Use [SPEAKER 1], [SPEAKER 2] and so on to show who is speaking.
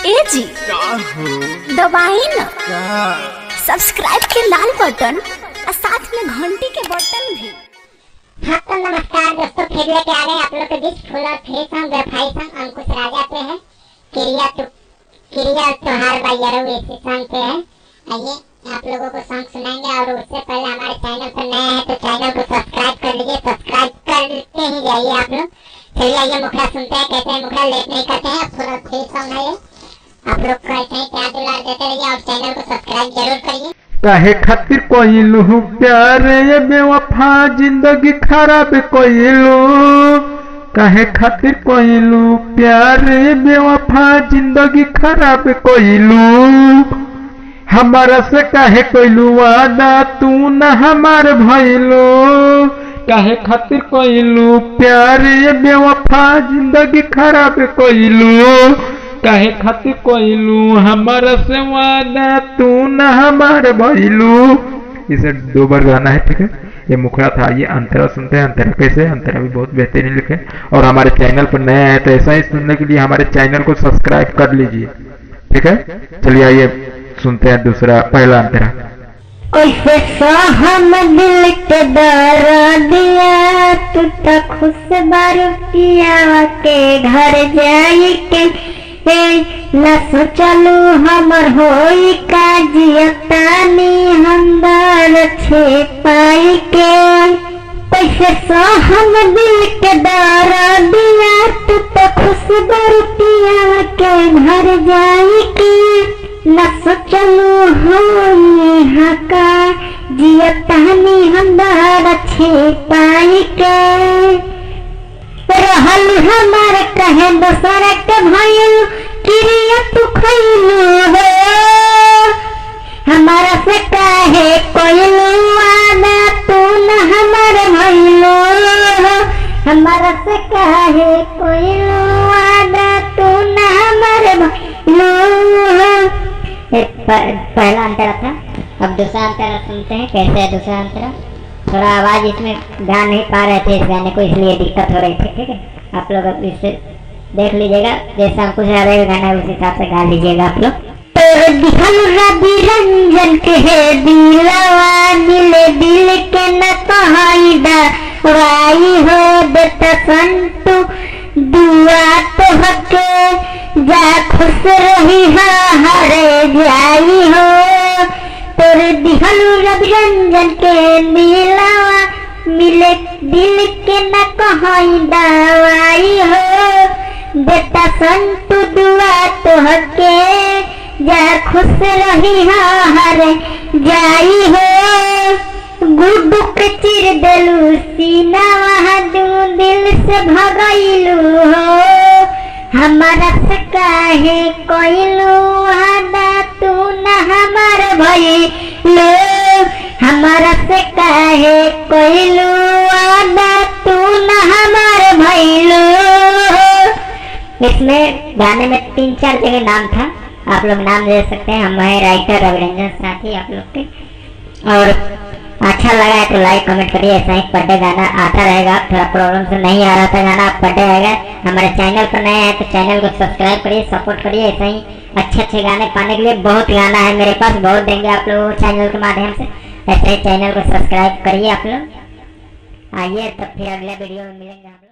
[SPEAKER 1] ए जी दबाई न सब्सक्राइब के लाल बटन और साथ में घंटी के बटन भी।
[SPEAKER 2] हाँ तो नमस्कार दोस्तों, फिर लेके आ गए आप लोग के बीच फुल और फ्री सॉन्ग व्यवसायी सॉन्ग अंकुश राजा पे है। किरिया त्योहार बाई यारो ऐसे सॉन्ग पे है। आइए आप लोगों को सॉन्ग सुनाएंगे और उससे पहले हमारे चैनल पर नए हैं तो चैनल को सब्सक्राइब कर लीजिए। सब्सक्राइब करते ही जाइए आप लोग। चलिए आइए मुखड़ा सुनते हैं, कहते हैं मुखड़ा लेट नहीं करते हैं। फुल और फ्री सॉन्ग है ये, आप लोग कहते हैं प्यार दुलार देते रहिए और चैनल को सब्सक्राइब जरूर करिए।
[SPEAKER 3] काहे खातिर कोइलू प्यार ये बेवफा जिंदगी खराब कोइलू। काहे खातिर कोइलू प्यार ये बेवफा जिंदगी खराब कोइलू। हमारा से काहे कोइलू वादा तू न हमार भइलू। काहे खातिर कोइलू प्यार ये बेवफा जिंदगी खराब कोइलू। काहे खातिर कोइलू हमारा से वादा तू न हमार भइलू। इसे 2 बार गाना है, ठीक है। ये मुखड़ा था। ये अंतरा सुनते हैं। अंतरा कैसे? अंतरा भी बहुत बेहतरीन लिखे और हमारे चैनल पर नए हैं तो ऐसा ही सुनने के लिए हमारे चैनल को सब्सक्राइब कर लीजिए, ठीक है। चलिए आइए सुनते हैं पहला अंतरा।
[SPEAKER 2] कैसे हम दिल के दरा दिया तू तो खुश बारू पिया के घर जाई के न सोचलू हमर होई का जियतानी हम छे पाई के। कैसे हम दिल के दरा दिया तू तो खुश बारू पिया के घर जाई के न सोचलू होई हका जियतानी हम छे पाई के। रहल हमार कहे दोसर के भइल किरिया तू खइलू हो। हमारा से काहे कोइलू वादा तू न हमार भइलू हो। हमारा से काहे कोइलू वादा तू न हमार भइलू हो। पहला अंतरा था। अब दूसरा अंतरा सुनते हैं। कैसे है दूसरा अंतरा? थोड़ा आवाज इसमें गा नहीं पा रहे थे इस गाने को, इसलिए दिक्कत हो रही थी, ठीक है। आप लोग अब इसे देख लीजिएगा, जैसा कुछ रहेगा गाना उस हिसाब से गा लीजिएगा आप लोग। तो दिखल रवि रंजन के है दिलवा दिल के न कहाई दवाई हो देता संतु दुआ तो हके जा खुश रही हरे जाई हो। तोरे दिहलू रवि रंजन के दिलवा मिले दिल के न कहाई दवाई हो बेटा संतु दुआ तो हके जा खुश रही हरे जाई हो। गुड्डू के चिर देलू सीना वहाँ दिल से भगैलू हो। हमारा से काहे कोइलू वादा तू न हमार भइलू। हमारा से काहे कोइलू वादा तू न हमार भइलू। इसमें गाने में 3-4 जगह नाम था, आप लोग नाम दे सकते हैं। हम हैं राइटर रविरंजन साथी आप लोग के। और अच्छा लगा है तो लाइक कमेंट करिए। ऐसा ही पर डे गाना आता रहेगा। थोड़ा प्रॉब्लम से नहीं आ रहा था गाना, अब पर डे आएगा। हमारे चैनल पर नए हैं तो चैनल को सब्सक्राइब करिए, सपोर्ट करिए। ऐसा ही अच्छे गाने पाने के लिए बहुत गाना है मेरे पास, बहुत देंगे आप लोगों को चैनल के माध्यम से। ऐसे ही चैनल को सब्सक्राइब करिए आप लोग। आइए तब फिर अगले वीडियो में मिलेंगे आप लोग।